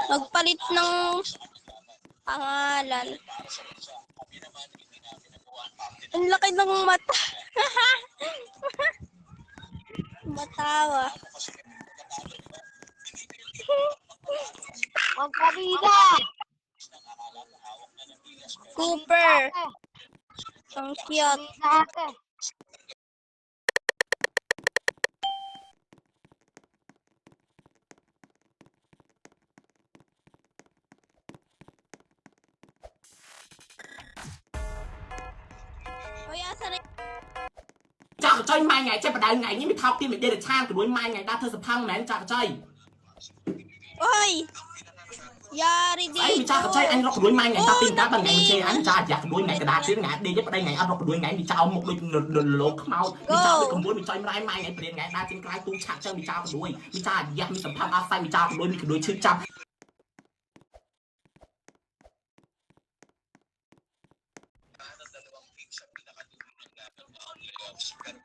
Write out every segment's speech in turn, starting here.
Magpalit ng pangalan. Ang laki ng mata. Matawa. Magkabida. Cooper. Ang cute. Ôi, asa rin. Chào chơi mai ngày chơi bắt đầu ngày như mình thao kia mình đi được trang của đuôi mai ngày ta thơ sập thăng mẹ chào chơi. Ôi. Yari dito. Ấy mình chào chơi anh lọc đuôi mai ngày ta tin cá bằng ngày mình chơi anh chào giặt đuôi ngày cái đá tiếng ngày đi với đây ngày anh lọc đuôi ngày mình chào một đôi lỗ mau mình chào được cầm đuôi mình chơi mai mai ngày tiền ngày ta trên cái tu chặt chơi mình chào đuôi mình chào giặt mình sập thăng áo xanh mình chào đuôi mình đuôi chữ chăm.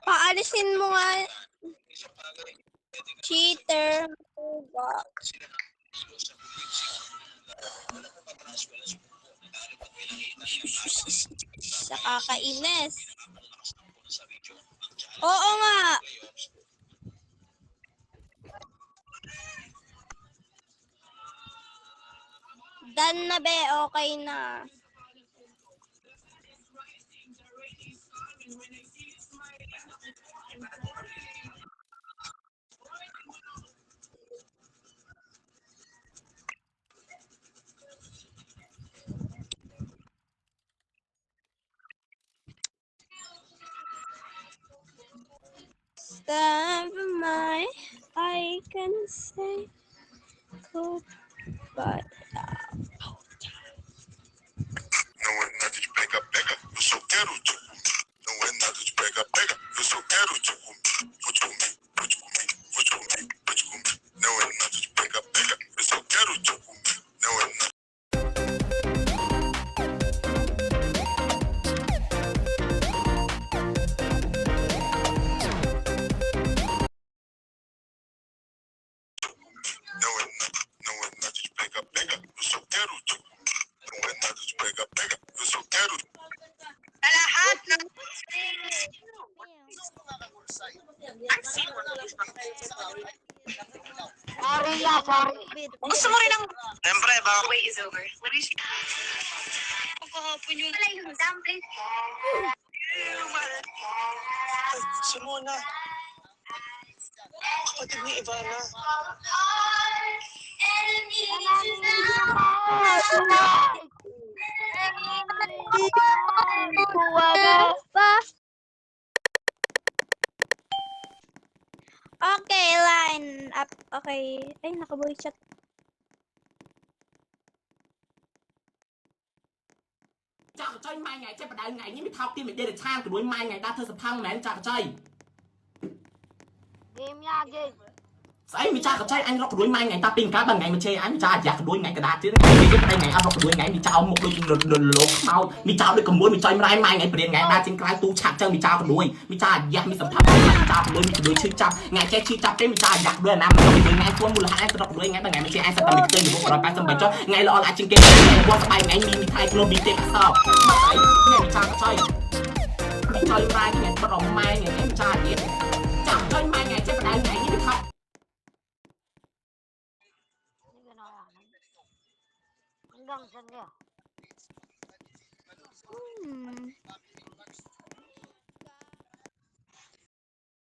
Paalisin mo nga. Cheater. Sa kakainis. Oo nga. Dan na be, okay na. Stand for my, I can say good, but Não é nada de pega, pega, eu só quero te comer. Não é nada de pega, pega, eu só quero te comer. Vou te comer, vou te comer, vou te comer, vou te comer. Não é nada de pega, pega, eu só quero te comer. Não é nada. Não é nada de pega, pega, eu só quero te comer. Não é nada de pega, pega, eu só quero. Lahat ng sorry. Gusto mo rin ang... Siyempre, baka wait is over. Let me see. Kahapon yung... Wala yung dumpling. Simona. Kapatid ni Ivana. okay, line up. Okay. Ay, nakaboy chat. Chào chơi mai ngày chơi bắt đầu ngày như mình thao kia mình đi được trang của đuôi mai ngày ta thơ sập thăng mẹ chào chơi. Game lagi. Ấy mình chào chơi anh lọc đuôi mai ngày ta tin cá bằng ngày mình chơi anh chào giặt đuôi ngày cái đá tiếng ngày đi với đây ngày anh lọc đuôi ngày mình chào một đôi lỗ mau mình chào được cầm đuôi mình chơi mai mai ngày tiền ngày ta trên cái tu chặt chơi mình chào đuôi mình chào giặt mình sập thăng mình chào đuôi mình đuôi chữ chăm ngày chơi chữ chăm cái mình chào giặt đuôi nam mình đuôi ngày thua mùa là anh lọc đuôi ngày bằng ngày mình chơi anh sập tầm mình chơi mình cũng rồi cái sân bãi cho ngày lo lại trên kia ngày qua sập bay ngày mình thay kilo bị tê sao ngày mình chào chơi mình chơi mai ngày bắt đầu mai ngày mình chào gì chào chơi mai ngày chơi bắt đầu ngày như mình thao Hanggang saan niya?